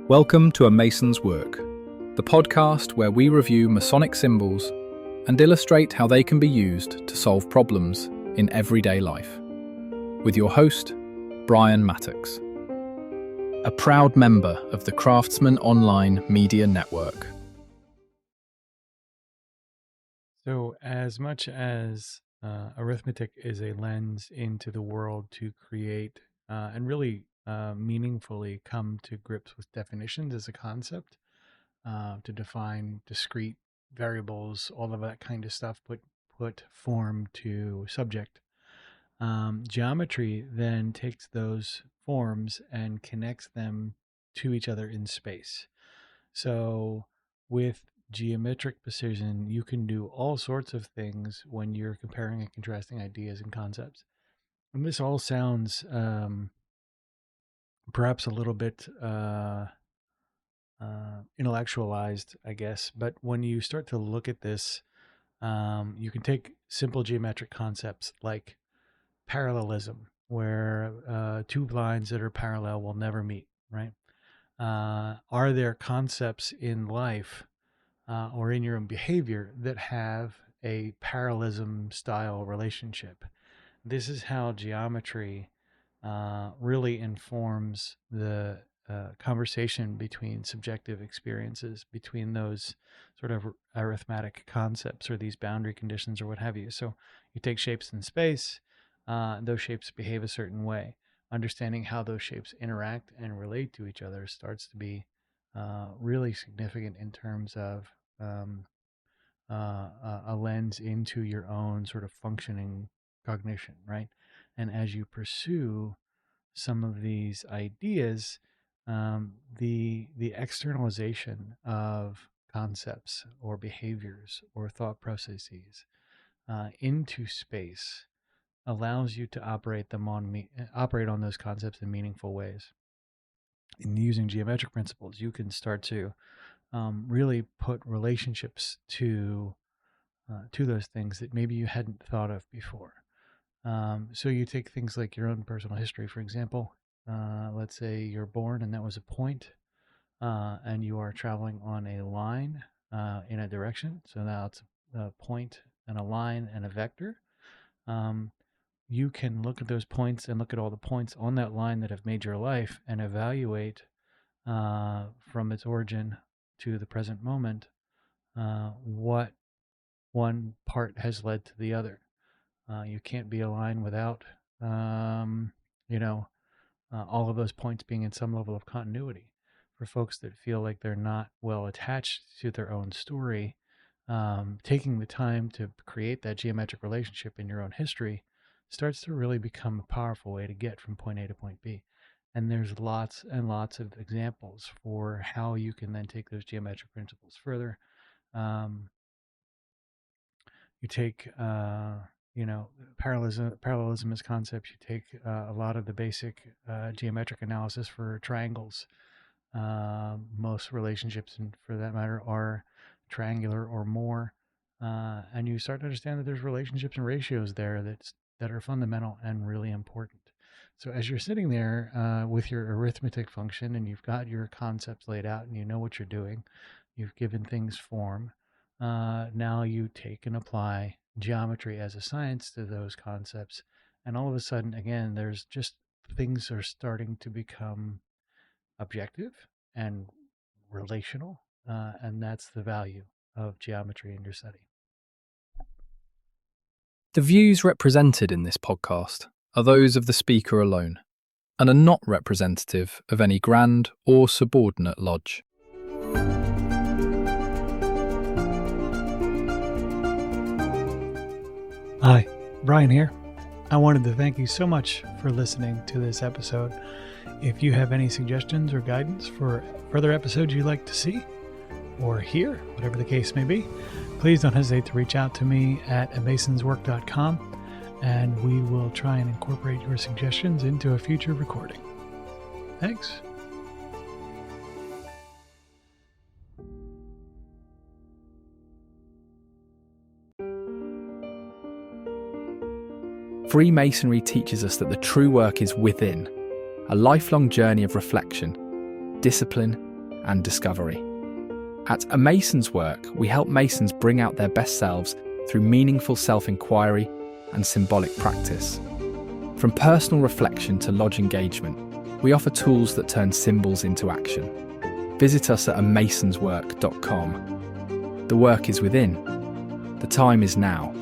Welcome to A Mason's Work, the podcast where we review Masonic symbols and illustrate how they can be used to solve problems in everyday life. With your host, Brian Mattox, a proud member of the Craftsman Online Media Network. So, as much as arithmetic is a lens into the world to create and really meaningfully come to grips with definitions as a concept, to define discrete variables, all of that kind of stuff, put form to subject. Geometry then takes those forms and connects them to each other in space. So, with geometric precision, you can do all sorts of things when you're comparing and contrasting ideas and concepts. And this all sounds perhaps a little bit intellectualized, I guess. But when you start to look at this, you can take simple geometric concepts like parallelism, where two lines that are parallel will never meet, right? Are there concepts in life or in your own behavior that have a parallelism style relationship? This is how geometry really informs the conversation between subjective experiences, between those sort of arithmetic concepts or these boundary conditions or what have you. So you take shapes in space, those shapes behave a certain way. Understanding how those shapes interact and relate to each other starts to be really significant in terms of a lens into your own sort of functioning cognition, right? And as you pursue some of these ideas, the externalization of concepts or behaviors or thought processes into space allows you to operate on those concepts in meaningful ways. In using geometric principles, you can start to really put relationships to those things that maybe you hadn't thought of before. So you take things like your own personal history, for example. Let's say you're born and that was a point, and you are traveling on a line in a direction. So now it's a point and a line and a vector. You can look at those points and look at all the points on that line that have made your life and evaluate from its origin to the present moment what one part has led to the other. You can't be a line without, all of those points being in some level of continuity. For folks that feel like they're not well attached to their own story, taking the time to create that geometric relationship in your own history starts to really become a powerful way to get from point A to point B. And there's lots and lots of examples for how you can then take those geometric principles further. You take, parallelism as concepts. You take a lot of the basic geometric analysis for triangles. Most relationships, and for that matter, are triangular or more. And you start to understand that there's relationships and ratios there that are fundamental and really important. So as you're sitting there with your arithmetic function and you've got your concepts laid out and you know what you're doing, you've given things form. Now you take and apply geometry as a science to those concepts. And all of a sudden, again, there's just things are starting to become objective and relational. And that's the value of geometry in your study. The views represented in this podcast are those of the speaker alone and are not representative of any grand or subordinate lodge. Hi, Brian here. I wanted to thank you so much for listening to this episode. If you have any suggestions or guidance for further episodes you'd like to see or hear, whatever the case may be, please don't hesitate to reach out to me at amasonswork.com, and we will try and incorporate your suggestions into a future recording. Thanks. Freemasonry teaches us that the true work is within, a lifelong journey of reflection, discipline, and discovery. At A Mason's Work, we help Masons bring out their best selves through meaningful self-inquiry and symbolic practice. From personal reflection to lodge engagement, we offer tools that turn symbols into action. Visit us at amasonswork.com. The work is within. The time is now.